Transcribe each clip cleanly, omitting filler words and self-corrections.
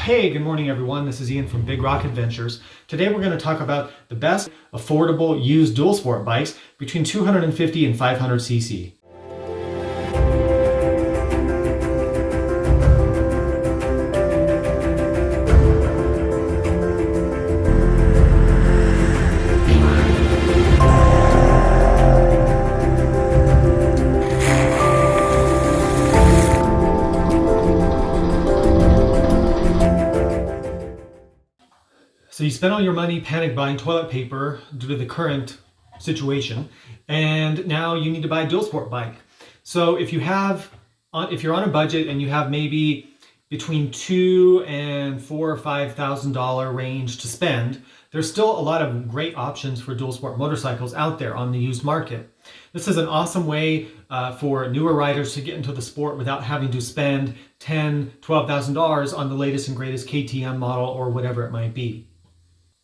Hey, good morning everyone. This is Ian from Big Rock Adventures. Today we're going to talk about the best affordable used dual sport bikes between 250 and 500 cc. So you spent all your money panic buying toilet paper due to the current situation, and now you need to buy a dual sport bike. So if you're on a budget and you have maybe between $2,000 and $4,000 or $5,000 range to spend, there's still a lot of great options for dual sport motorcycles out there on the used market. This is an awesome way for newer riders to get into the sport without having to spend $10,000, $12,000 on the latest and greatest KTM model or whatever it might be.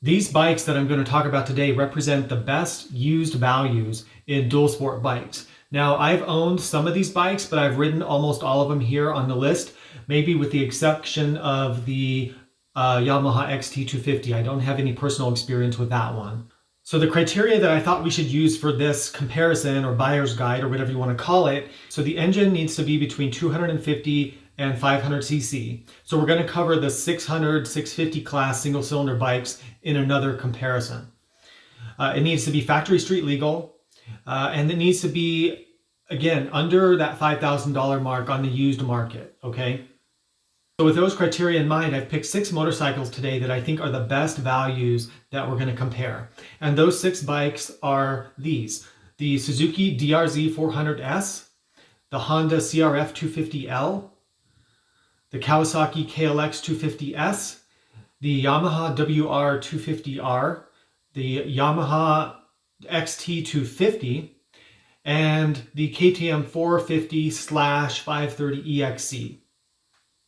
These bikes that I'm going to talk about today represent the best used values in dual sport bikes. Now, I've owned some of these bikes, but I've ridden almost all of them here on the list, maybe with the exception of the Yamaha XT250. I don't have any personal experience with that one. So the criteria that I thought we should use for this comparison or buyer's guide or whatever you want to call it, so the engine needs to be between 250 and 500 cc. So we're going to cover the 600, 650 class single cylinder bikes in another comparison. It needs to be factory street legal, and it needs to be, again, under that $5,000 mark on the used market, okay? So with those criteria in mind, I've picked 6 motorcycles today that I think are the best values that we're going to compare. And those 6 bikes are these: the Suzuki DRZ400S, the Honda CRF250L, the Kawasaki KLX250S, the Yamaha WR250R, the Yamaha XT250, and the KTM 450/530 EXC.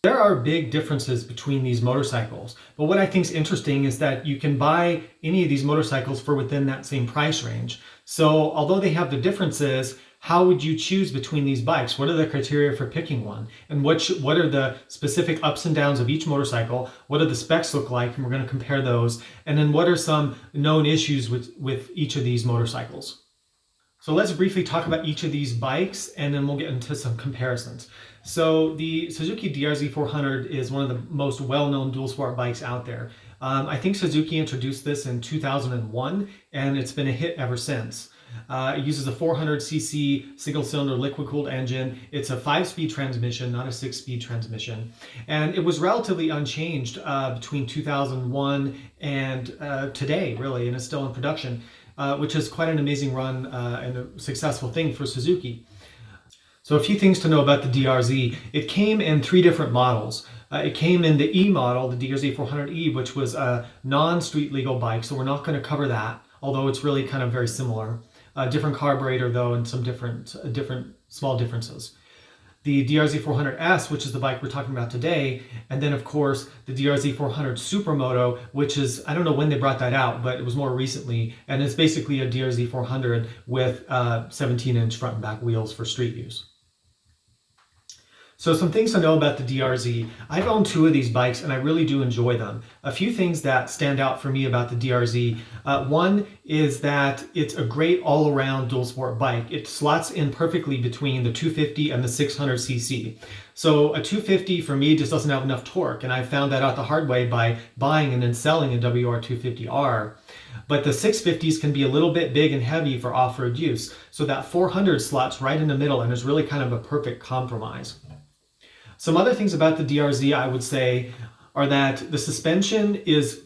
There are big differences between these motorcycles, but what I think is interesting is that you can buy any of these motorcycles for within that same price range. So although they have the differences, how would you choose between these bikes? What are the criteria for picking one? And what are the specific ups and downs of each motorcycle? What do the specs look like? And we're going to compare those. And then what are some known issues with each of these motorcycles? So let's briefly talk about each of these bikes, and then we'll get into some comparisons. So the Suzuki DRZ400 is one of the most well-known dual sport bikes out there. I think Suzuki introduced this in 2001, and it's been a hit ever since. It uses a 400cc single-cylinder liquid-cooled engine. It's a 5-speed transmission, not a 6-speed transmission. And it was relatively unchanged between 2001 and today, really, and it's still in production, which is quite an amazing run and a successful thing for Suzuki. So a few things to know about the DRZ. It came in 3 different models. It came in the E model, the DRZ400E, which was a non-street legal bike, so we're not going to cover that, although it's really kind of very similar. Different carburetor though, and some different small differences. The DRZ400S, which is the bike we're talking about today, and then of course the DRZ400 Supermoto, which is, I don't know when they brought that out, but it was more recently, and it's basically a DRZ400 with 17-inch front and back wheels for street use. So some things to know about the DRZ. I've owned 2 of these bikes and I really do enjoy them. A few things that stand out for me about the DRZ. One is that it's a great all-around dual sport bike. It slots in perfectly between the 250 and the 600 cc. So a 250 for me just doesn't have enough torque, and I found that out the hard way by buying and then selling a WR250R. But the 650s can be a little bit big and heavy for off-road use. So that 400 slots right in the middle and is really kind of a perfect compromise. Some other things about the DRZ I would say are that the suspension is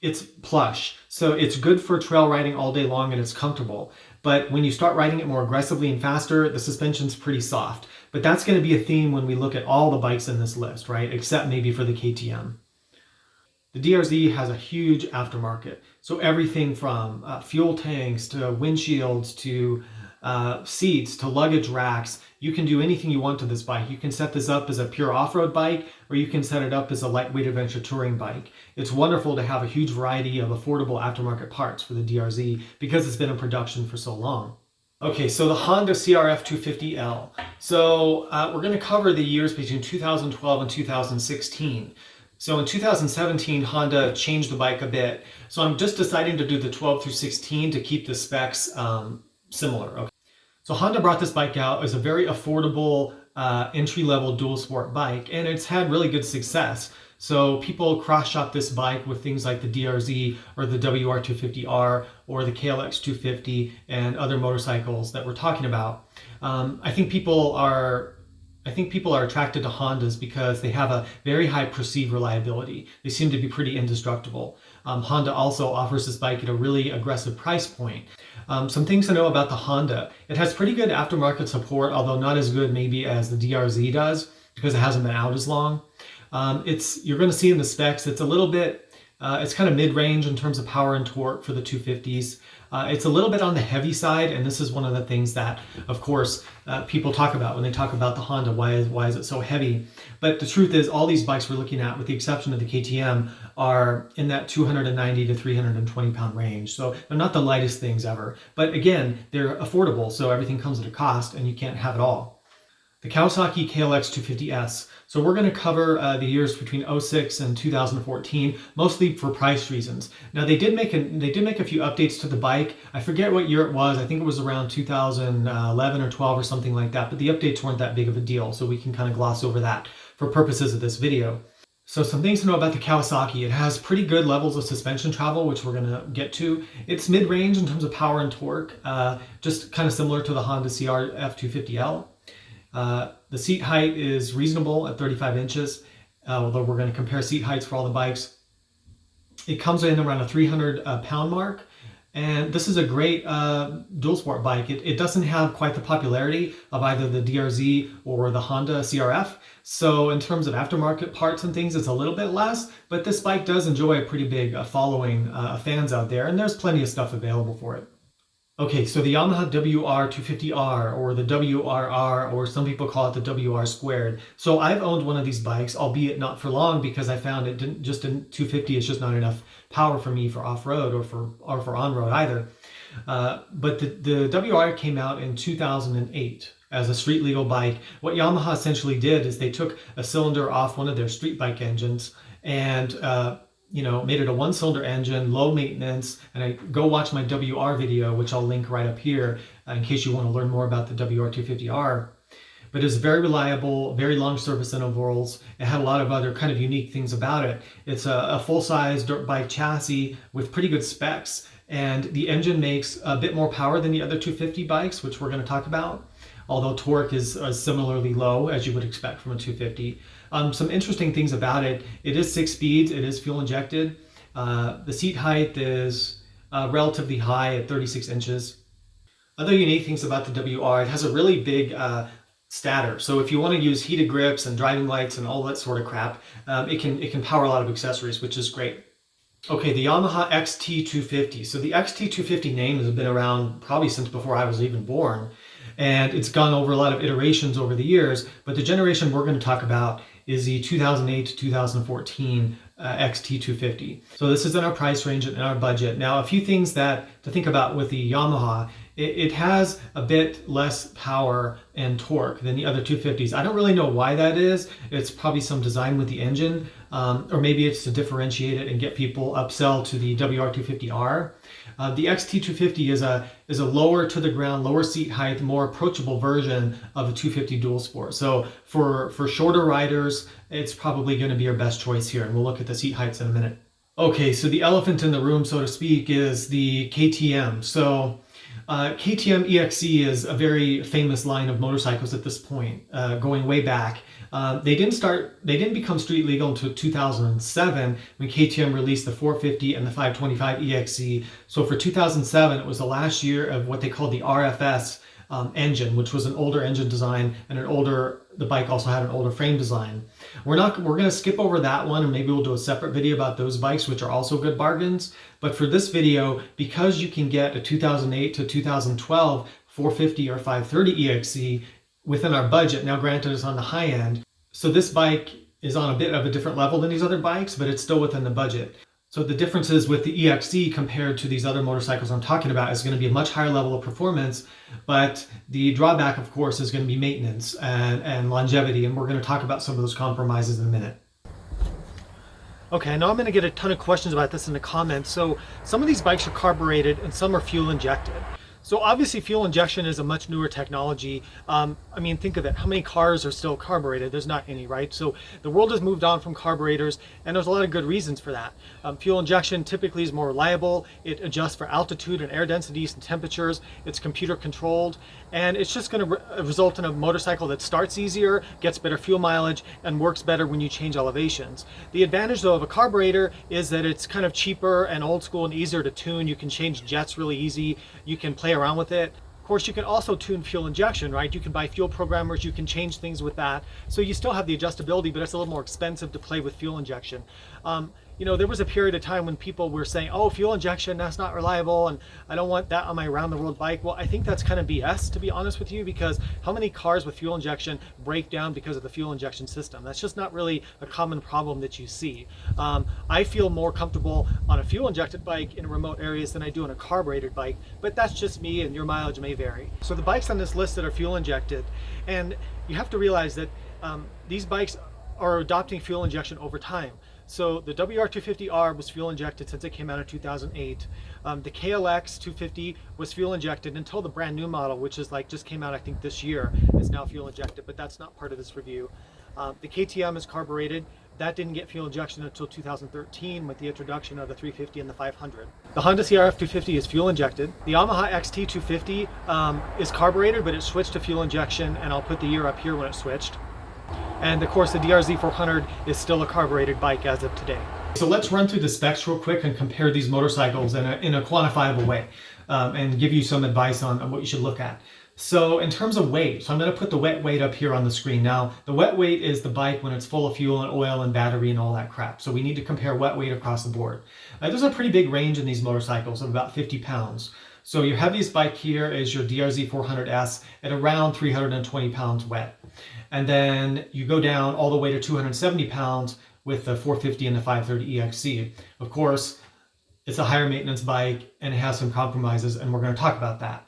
it's plush. So it's good for trail riding all day long and it's comfortable. But when you start riding it more aggressively and faster, the suspension's pretty soft. But that's going to be a theme when we look at all the bikes in this list, right? Except maybe for the KTM. The DRZ has a huge aftermarket. So everything from fuel tanks to windshields to seats to luggage racks. You can do anything you want to this bike. You can set this up as a pure off-road bike, or you can set it up as a lightweight adventure touring bike. It's wonderful to have a huge variety of affordable aftermarket parts for the DRZ because it's been in production for so long. Okay, so the Honda CRF250L. So we're going to cover the years between 2012 and 2016. So in 2017, Honda changed the bike a bit. So I'm just deciding to do the 12 through 16 to keep the specs similar. Okay. So Honda brought this bike out as a very affordable entry-level dual sport bike, and it's had really good success. So people cross-shop this bike with things like the DRZ or the WR250R or the KLX250 and other motorcycles that we're talking about. I think people are attracted to Hondas because they have a very high perceived reliability. They seem to be pretty indestructible. Honda also offers this bike at a really aggressive price point. Some things to know about the Honda. It has pretty good aftermarket support, although not as good maybe as the DRZ does because it hasn't been out as long. You're going to see in the specs, it's a little bit, it's kind of mid-range in terms of power and torque for the 250s. It's a little bit on the heavy side, and this is one of the things that, of course, people talk about when they talk about the Honda. Why is it so heavy? But the truth is, all these bikes we're looking at, with the exception of the KTM, are in that 290 to 320 pound range. So they're not the lightest things ever. But again, they're affordable, so everything comes at a cost, and you can't have it all. The Kawasaki KLX250S. So we're going to cover the years between 06 and 2014, mostly for price reasons. Now they did make a few updates to the bike. I forget what year it was. I think it was around 2011 or 12 or something like that. But the updates weren't that big of a deal, so we can kind of gloss over that for purposes of this video. So some things to know about the Kawasaki. It has pretty good levels of suspension travel, which we're going to get to. It's mid-range in terms of power and torque, just kind of similar to the Honda CRF250L. The seat height is reasonable at 35 inches, although we're going to compare seat heights for all the bikes. It comes in around a 300 pound mark, and this is a great dual sport bike. It doesn't have quite the popularity of either the DRZ or the Honda CRF, so in terms of aftermarket parts and things, it's a little bit less, but this bike does enjoy a pretty big following of fans out there, and there's plenty of stuff available for it. Okay, so the Yamaha WR250R or the WRR, or some people call it the WR squared. So I've owned one of these bikes, albeit not for long, because I found it didn't just in 250 it's just not enough power for me for off-road or for on-road either. But the WR came out in 2008 as a street legal bike. What Yamaha essentially did is they took a cylinder off one of their street bike engines and made it a one-cylinder engine, low maintenance, and I go watch my WR video, which I'll link right up here in case you want to learn more about the WR250R. But it's very reliable, very long service intervals. It had a lot of other kind of unique things about it. It's a full-size dirt bike chassis with pretty good specs, and the engine makes a bit more power than the other 250 bikes, which we're going to talk about, although torque is similarly low as you would expect from a 250. Some interesting things about it: it is 6 speeds, it is fuel injected. The seat height is relatively high at 36 inches. Other unique things about the WR: it has a really big stator. So if you want to use heated grips and driving lights and all that sort of crap, it can power a lot of accessories, which is great. Okay, the Yamaha XT250. So the XT250 name has been around probably since before I was even born, and it's gone over a lot of iterations over the years, but the generation we're going to talk about is the 2008 to 2014 XT250. So this is in our price range and in our budget. Now, a few things to think about with the Yamaha: it has a bit less power and torque than the other 250s. I don't really know why that is. It's probably some design with the engine, or maybe it's to differentiate it and get people upsell to the WR250R. The XT250 is a lower to the ground, lower seat height, more approachable version of the 250 dual sport. So for shorter riders, it's probably going to be your best choice here. And we'll look at the seat heights in a minute. Okay, so the elephant in the room, so to speak, is the KTM. So KTM EXC is a very famous line of motorcycles at this point, going way back. They didn't become street legal until 2007 when KTM released the 450 and the 525 EXC. So for 2007, it was the last year of what they called the RFS engine, which was an older engine design, and the bike also had an older frame design. We're going to skip over that one, and maybe we'll do a separate video about those bikes, which are also good bargains. But for this video, because you can get a 2008 to 2012 450 or 530 EXC within our budget, now granted it's on the high end, so this bike is on a bit of a different level than these other bikes, but it's still within the budget. So the differences with the EXC compared to these other motorcycles I'm talking about is going to be a much higher level of performance, but the drawback, of course, is going to be maintenance and longevity, and we're going to talk about some of those compromises in a minute. Okay, I know I'm going to get a ton of questions about this in the comments. So some of these bikes are carbureted and some are fuel injected. So obviously fuel injection is a much newer technology. I mean, think of it. How many cars are still carbureted? There's not any, right? So the world has moved on from carburetors, and there's a lot of good reasons for that. Fuel injection typically is more reliable. It adjusts for altitude and air densities and temperatures. It's computer controlled, and it's just going to result in a motorcycle that starts easier, gets better fuel mileage, and works better when you change elevations. The advantage, though, of a carburetor is that it's kind of cheaper and old school and easier to tune. You can change jets really easy. You can play around with it. Of course, you can also tune fuel injection, right? You can buy fuel programmers, you can change things with that. So you still have the adjustability, but it's a little more expensive to play with fuel injection. You know, there was a period of time when people were saying, oh, fuel injection, that's not reliable, and I don't want that on my around the world bike. Well, I think that's kind of BS, to be honest with you, because how many cars with fuel injection break down because of the fuel injection system? That's just not really a common problem that you see. I feel more comfortable on a fuel injected bike in remote areas than I do on a carbureted bike, but that's just me, and your mileage may vary. So the bikes on this list that are fuel injected, and you have to realize that these bikes are adopting fuel injection over time. So the WR250R was fuel injected since it came out in 2008. The KLX250 was fuel injected until the brand new model, which is like just came out I think this year, is now fuel injected, but that's not part of this review. The KTM is carbureted. That didn't get fuel injection until 2013 with the introduction of the 350 and the 500. The Honda CRF250 is fuel injected. The Yamaha XT250 is carbureted, but it switched to fuel injection, and I'll put the year up here when it switched. And of course the DRZ400 is still a carbureted bike as of today. So let's run through the specs real quick and compare these motorcycles in a quantifiable way, and give you some advice on what you should look at. So in terms of weight, so I'm going to put the wet weight up here on the screen. Now the wet weight is the bike when it's full of fuel and oil and battery and all that crap. So we need to compare wet weight across the board. There's a pretty big range in these motorcycles of about 50 pounds. So your heaviest bike here is your DRZ400S at around 320 pounds wet. And then you go down all the way to 270 pounds with the 450 and the 530 EXC. Of course, it's a higher maintenance bike and it has some compromises, and we're going to talk about that.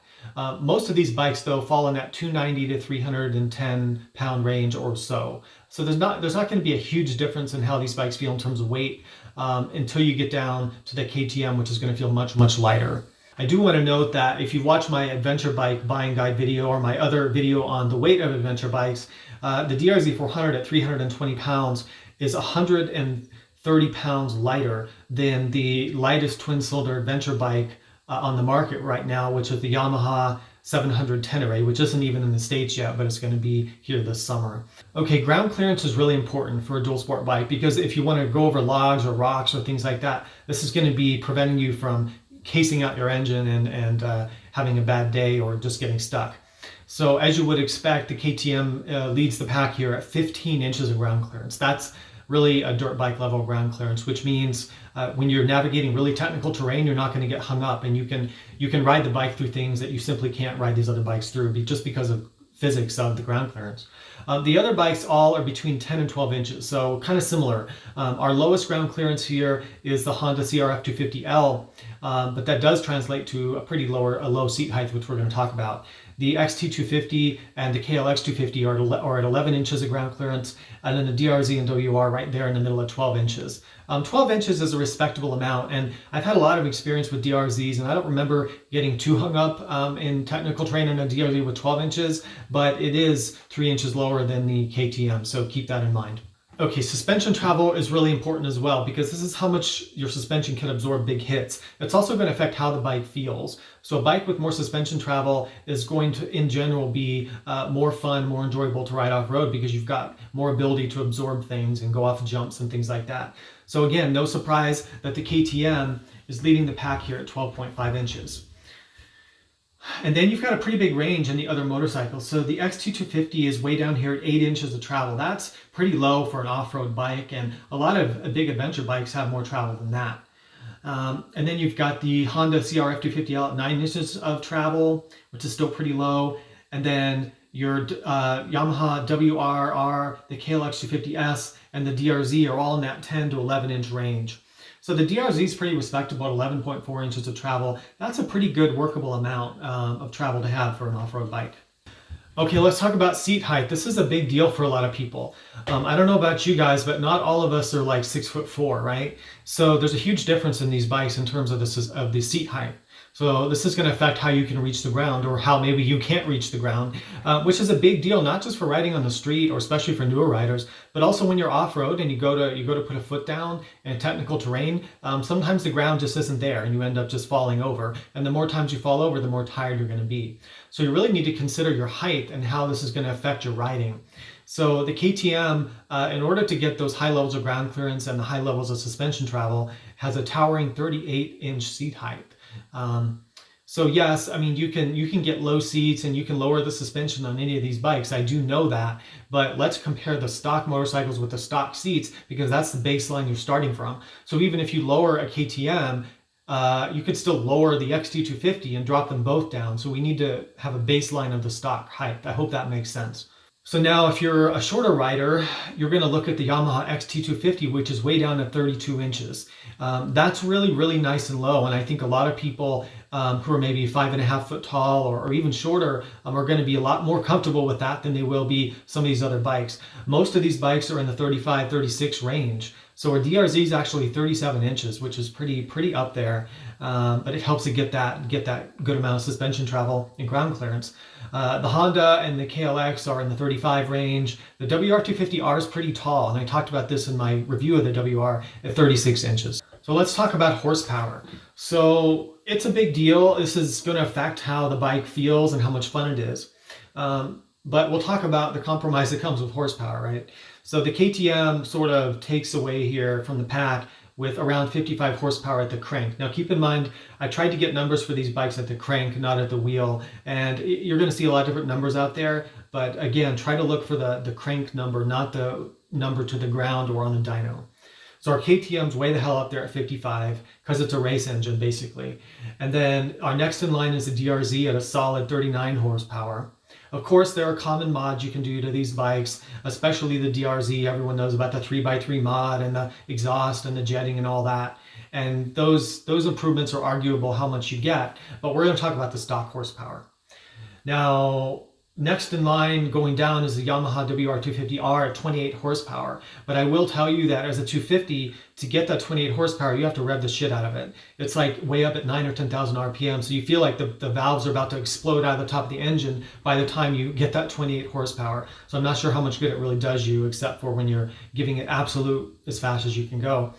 Most of these bikes, though, fall in that 290 to 310 pound range or so. So there's not going to be a huge difference in how these bikes feel in terms of weight until you get down to the KTM, which is going to feel much, much lighter. I do want to note that if you watch my adventure bike buying guide video or my other video on the weight of adventure bikes, the DRZ400 at 320 pounds is 130 pounds lighter than the lightest twin-cylinder adventure bike on the market right now, which is the Yamaha 700 Tenere, which isn't even in the States yet, but it's going to be here this summer. Okay, ground clearance is really important for a dual sport bike, because if you want to go over logs or rocks or things like that, this is going to be preventing you from casing out your engine and having a bad day or just getting stuck. So as you would expect, the KTM leads the pack here at 15 inches of ground clearance. That's really a dirt bike level ground clearance, which means when you're navigating really technical terrain, you're not going to get hung up, and you can ride the bike through things that you simply can't ride these other bikes through just because of physics of the ground clearance. The other bikes all are between 10 and 12 inches, so kind of similar. Our lowest ground clearance here is the Honda CRF250L, but that does translate to a pretty low seat height, which we're going to talk about. The XT250 and the KLX250 are at 11 inches of ground clearance, and then the DRZ and WR right there in the middle at 12 inches. 12 inches is a respectable amount, and I've had a lot of experience with DRZs, and I don't remember getting too hung up in technical terrain in a DRZ with 12 inches, but it is 3 inches lower than the KTM, so keep that in mind. Okay, suspension travel is really important as well, because this is how much your suspension can absorb big hits. It's also going to affect how the bike feels. So a bike with more suspension travel is going to, in general, be more fun, more enjoyable to ride off-road, because you've got more ability to absorb things and go off jumps and things like that. So again, no surprise that the KTM is leading the pack here at 12.5 inches. And then you've got a pretty big range in the other motorcycles. So the XT250 is way down here at 8 inches of travel. That's pretty low for an off-road bike, and a lot of big adventure bikes have more travel than that. And then you've got the Honda CRF250L at 9 inches of travel, which is still pretty low. And then your Yamaha WRR, the KLX250S, and the DRZ are all in that 10 to 11 inch range. So the DRZ is pretty respectable at 11.4 inches of travel. That's a pretty good workable amount of travel to have for an off-road bike. Okay, let's talk about seat height. This is a big deal for a lot of people. I don't know about you guys, but not all of us are like 6'4", right? So there's a huge difference in these bikes in terms of the seat height. So this is going to affect how you can reach the ground, or how maybe you can't reach the ground, which is a big deal, not just for riding on the street, or especially for newer riders, but also when you're off-road and you go to put a foot down in technical terrain. Sometimes the ground just isn't there and you end up just falling over. And the more times you fall over, the more tired you're going to be. So you really need to consider your height and how this is going to affect your riding. So the KTM, in order to get those high levels of ground clearance and the high levels of suspension travel, has a towering 38-inch seat height. So yes, I mean, you can get low seats and you can lower the suspension on any of these bikes. I do know that, but let's compare the stock motorcycles with the stock seats, because that's the baseline you're starting from. So even if you lower a KTM, you could still lower the XT250 and drop them both down. So we need to have a baseline of the stock height. I hope that makes sense. So now if you're a shorter rider, you're going to look at the Yamaha XT250, which is way down at 32 inches. That's really, really nice and low. And I think a lot of people who are maybe 5.5 foot tall or even shorter are going to be a lot more comfortable with that than they will be some of these other bikes. Most of these bikes are in the 35, 36 range. So our DRZ is actually 37 inches, which is pretty up there, but it helps to get that good amount of suspension travel and ground clearance. The Honda and the KLX are in the 35 range. The WR250R is pretty tall, and I talked about this in my review of the WR at 36 inches. So let's talk about horsepower. So it's a big deal. This is going to affect how the bike feels and how much fun it is. But we'll talk about the compromise that comes with horsepower, right? So the KTM sort of takes away here from the pack with around 55 horsepower at the crank. Now keep in mind, I tried to get numbers for these bikes at the crank, not at the wheel, and you're going to see a lot of different numbers out there, but again, try to look for the crank number, not the number to the ground or on the dyno. So our KTM's way the hell up there at 55 because it's a race engine basically. And then our next in line is the DRZ at a solid 39 horsepower. Of course, there are common mods you can do to these bikes, especially the DRZ. Everyone knows about the 3x3 mod and the exhaust and the jetting and all that. And those improvements are arguable how much you get, but we're going to talk about the stock horsepower. Now, next in line going down is the Yamaha WR250R at 28 horsepower. But I will tell you that as a 250, to get that 28 horsepower, you have to rev the shit out of it. It's like way up at 9,000 or 10,000 RPM. So you feel like the valves are about to explode out of the top of the engine by the time you get that 28 horsepower. So I'm not sure how much good it really does you, except for when you're giving it absolute as fast as you can go.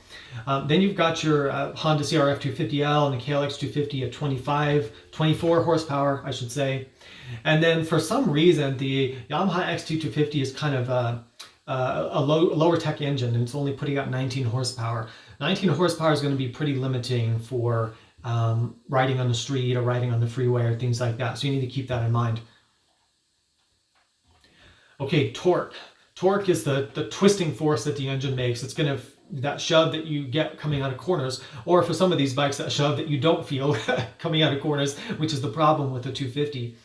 Then you've got your Honda CRF 250L and the KLX 250 at 24 horsepower, I should say. And then for some reason, the Yamaha XT250 is kind of a lower tech engine, and it's only putting out 19 horsepower. 19 horsepower is going to be pretty limiting for riding on the street or riding on the freeway or things like that. So you need to keep that in mind. Okay, torque. Torque is the twisting force that the engine makes. It's going to that shove that you get coming out of corners, or for some of these bikes, that shove that you don't feel coming out of corners, which is the problem with the 250.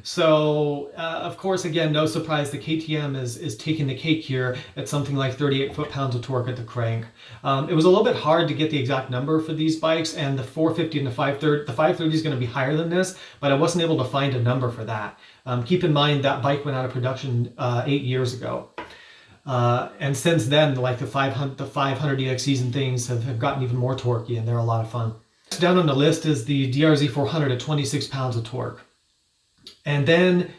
So of course, again, no surprise, the KTM is taking the cake here at something like 38 foot-pounds of torque at the crank. It was a little bit hard to get the exact number for these bikes, and the 450 and the 530, the 530 is going to be higher than this, but I wasn't able to find a number for that. Keep in mind that bike went out of production 8 years ago. And since then, like the 500 EXCs and things have gotten even more torquey, and they're a lot of fun. Down on the list is the DRZ400 at 26 pounds of torque. And then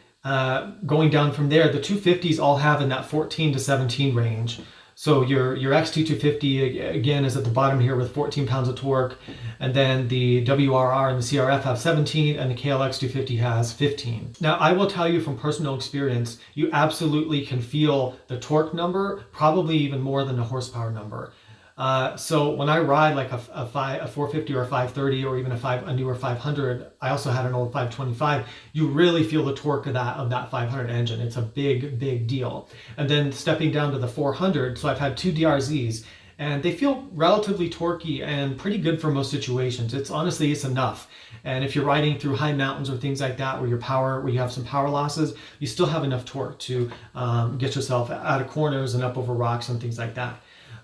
going down from there, the 250s all have in that 14 to 17 range. So your XT250 again is at the bottom here with 14 pounds of torque, and then the WRR and the CRF have 17, and the KLX 250 has 15. Now I will tell you from personal experience, you absolutely can feel the torque number, probably even more than the horsepower number. So when I ride like a 450 or a 530 or even a newer 500, I also had an old 525, you really feel the torque of that 500 engine. It's a big deal. And then stepping down to the 400, so I've had two DRZs, and they feel relatively torquey and pretty good for most situations. It's enough. And if you're riding through high mountains or things like that where you have some power losses, you still have enough torque to get yourself out of corners and up over rocks and things like that.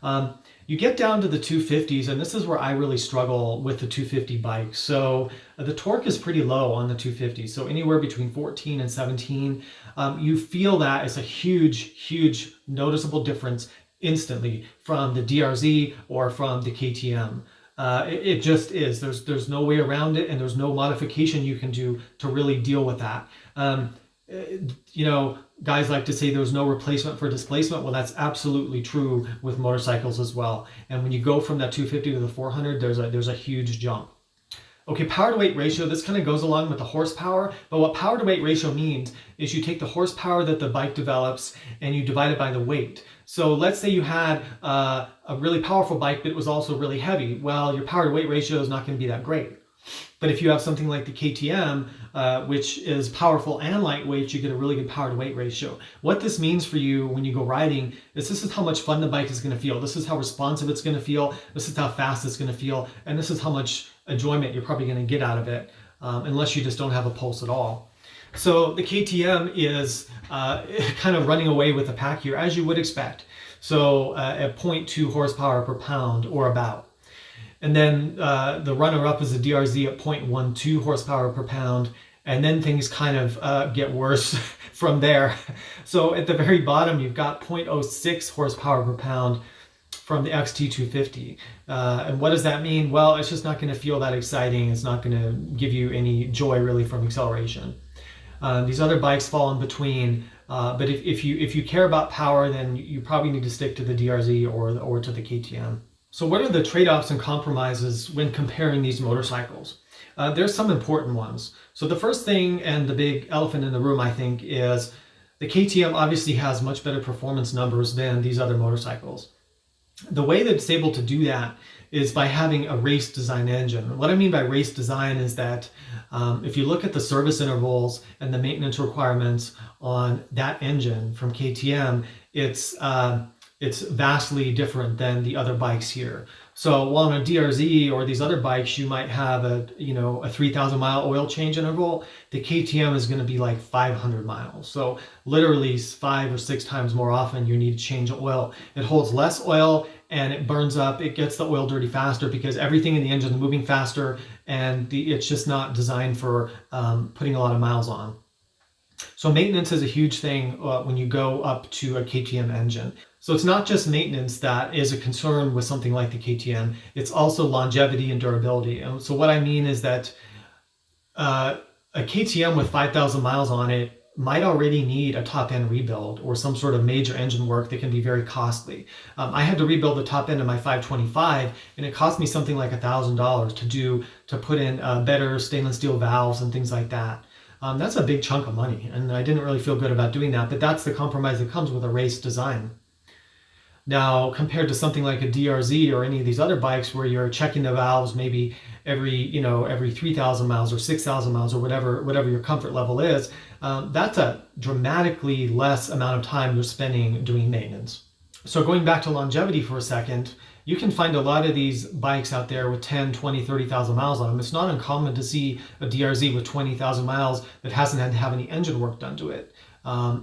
You get down to the 250s, and this is where I really struggle with the 250 bike. So the torque is pretty low on the 250, so anywhere between 14 and 17. You feel that it's a huge noticeable difference instantly from the DRZ or from the KTM. It just is. There's no way around it, and there's no modification you can do to really deal with that. You know, guys like to say there's no replacement for displacement. Well, that's absolutely true with motorcycles as well. And when you go from that 250 to the 400, there's a huge jump. Okay, power to weight ratio, this kind of goes along with the horsepower, but what power to weight ratio means is you take the horsepower that the bike develops and you divide it by the weight. So let's say you had a really powerful bike, but it was also really heavy. Well, your power to weight ratio is not going to be that great. But if you have something like the KTM, which is powerful and lightweight, you get a really good power to weight ratio. What this means for you when you go riding is this is how much fun the bike is going to feel. This is how responsive it's going to feel. This is how fast it's going to feel. And this is how much enjoyment you're probably going to get out of it, unless you just don't have a pulse at all. So the KTM is kind of running away with the pack here, as you would expect. So at 0.2 horsepower per pound or about. And then the runner-up is the DRZ at 0.12 horsepower per pound. And then things kind of get worse from there. So at the very bottom, you've got 0.06 horsepower per pound from the XT250. And what does that mean? Well, it's just not going to feel that exciting. It's not going to give you any joy really from acceleration. These other bikes fall in between. But if you care about power, then you probably need to stick to the DRZ or to the KTM. So what are the trade-offs and compromises when comparing these motorcycles? There's some important ones. So the first thing, and the big elephant in the room, I think, is the KTM obviously has much better performance numbers than these other motorcycles. The way that it's able to do that is by having a race design engine. What I mean by race design is that if you look at the service intervals and the maintenance requirements on that engine from KTM, it's vastly different than the other bikes here. So while on a DRZ or these other bikes, you might have a 3,000 mile oil change interval, the KTM is going to be like 500 miles. So literally 5 or 6 times more often you need to change oil. It holds less oil and it burns up. It gets the oil dirty faster because everything in the engine is moving faster, and it's just not designed for putting a lot of miles on. So maintenance is a huge thing when you go up to a KTM engine. So it's not just maintenance that is a concern with something like the KTM, it's also longevity and durability. And so what I mean is that a KTM with 5,000 miles on it might already need a top-end rebuild or some sort of major engine work that can be very costly. I had to rebuild the top end of my 525, and it cost me something like $1,000 to put in better stainless steel valves and things like that. That's a big chunk of money, and I didn't really feel good about doing that, but that's the compromise that comes with a race design. Now, compared to something like a DRZ or any of these other bikes where you're checking the valves maybe every 3,000 miles or 6,000 miles or whatever your comfort level is, that's a dramatically less amount of time you're spending doing maintenance. So going back to longevity for a second, you can find a lot of these bikes out there with 10, 20, 30,000 miles on them. It's not uncommon to see a DRZ with 20,000 miles that hasn't had to have any engine work done to it.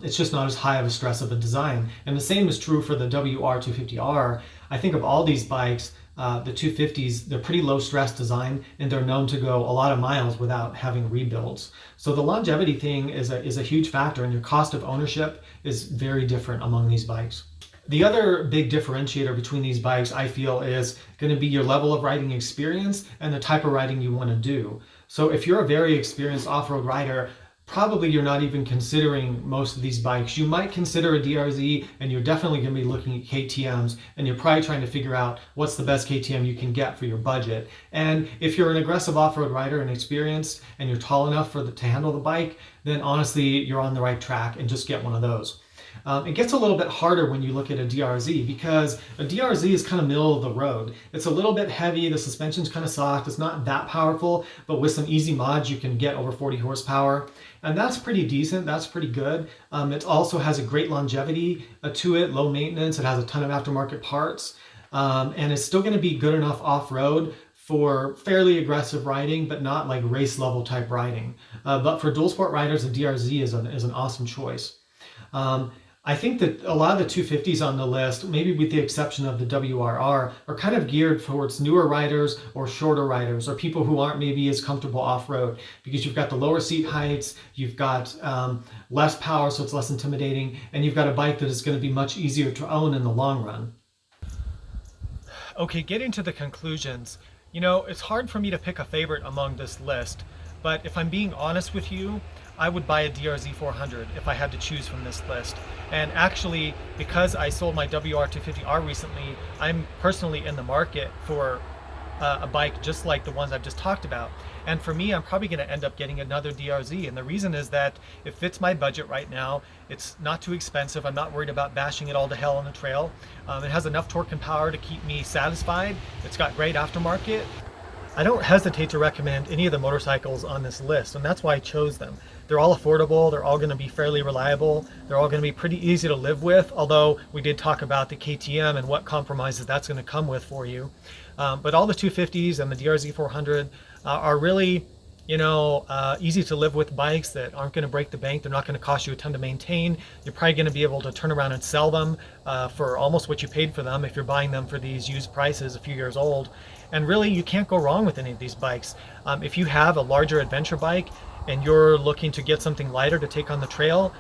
It's just not as high of a stress of a design. And the same is true for the WR250R. I think of all these bikes, the 250s, they're pretty low stress design, and they're known to go a lot of miles without having rebuilds. So the longevity thing is a huge factor, and your cost of ownership is very different among these bikes. The other big differentiator between these bikes, I feel, is going to be your level of riding experience and the type of riding you want to do. So if you're a very experienced off-road rider, probably you're not even considering most of these bikes. You might consider a DRZ, and you're definitely going to be looking at KTMs, and you're probably trying to figure out what's the best KTM you can get for your budget. And if you're an aggressive off-road rider and experienced, and you're tall enough to handle the bike, then honestly, you're on the right track, and just get one of those. It gets a little bit harder when you look at a DRZ, because a DRZ is kind of middle of the road. It's a little bit heavy, the suspension's kind of soft, it's not that powerful, but with some easy mods you can get over 40 horsepower. And that's pretty decent, that's pretty good. It also has a great longevity to it, low maintenance, it has a ton of aftermarket parts, and it's still going to be good enough off-road for fairly aggressive riding, but not like race level type riding. But for dual sport riders, a DRZ is an awesome choice. I think that a lot of the 250s on the list, maybe with the exception of the WRR, are kind of geared towards newer riders or shorter riders or people who aren't maybe as comfortable off-road, because you've got the lower seat heights, you've got less power, so it's less intimidating, and you've got a bike that is going to be much easier to own in the long run. Okay, getting to the conclusions. You know, it's hard for me to pick a favorite among this list, but if I'm being honest with you, I would buy a DRZ400 if I had to choose from this list. And actually, because I sold my WR250R recently, I'm personally in the market for a bike just like the ones I've just talked about. And for me, I'm probably going to end up getting another DRZ. And the reason is that it fits my budget right now. It's not too expensive. I'm not worried about bashing it all to hell on the trail. It has enough torque and power to keep me satisfied. It's got great aftermarket. I don't hesitate to recommend any of the motorcycles on this list, and that's why I chose them. They're all affordable, they're all going to be fairly reliable, they're all going to be pretty easy to live with, although we did talk about the KTM and what compromises that's going to come with for you. But all the 250s and the DRZ400 are really, you know, easy to live with bikes that aren't going to break the bank. They're not going to cost you a ton to maintain. You're probably going to be able to turn around and sell them for almost what you paid for them if you're buying them for these used prices a few years old. And really, you can't go wrong with any of these bikes. If you have a larger adventure bike and you're looking to get something lighter to take on the trail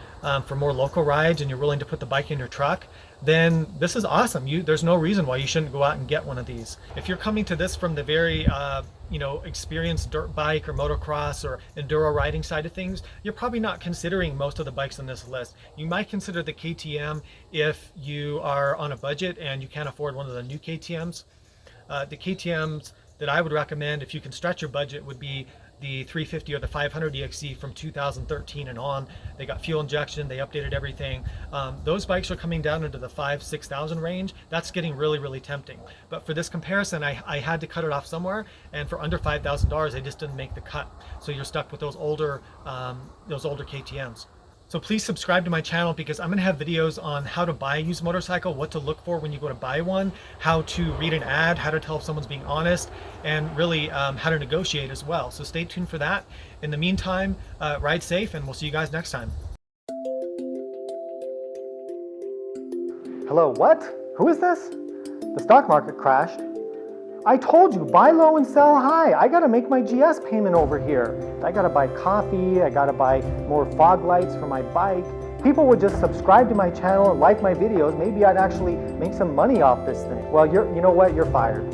for more local rides, and you're willing to put the bike in your truck, then this is awesome. There's no reason why you shouldn't go out and get one of these. If you're coming to this from the very you know, experienced dirt bike or motocross or enduro riding side of things, you're probably not considering most of the bikes on this list. You might consider the KTM if you are on a budget and you can't afford one of the new KTMs. The KTMs that I would recommend if you can stretch your budget would be the 350 or the 500 EXC from 2013 and on. They got fuel injection, they updated everything. Those bikes are coming down into the 5,000–6,000 range. That's getting really, really tempting. But for this comparison, I had to cut it off somewhere, and for under $5,000, they just didn't make the cut. So you're stuck with those older KTMs. So please subscribe to my channel, because I'm going to have videos on how to buy a used motorcycle, what to look for when you go to buy one, how to read an ad, how to tell if someone's being honest, and really how to negotiate as well. So stay tuned for that. In the meantime, ride safe, and we'll see you guys next time. Hello, what? Who is this? The stock market crashed. I told you, buy low and sell high. I gotta make my GS payment over here. I gotta buy coffee, I gotta buy more fog lights for my bike. People would just subscribe to my channel and like my videos. Maybe I'd actually make some money off this thing. Well, you know what? You're fired.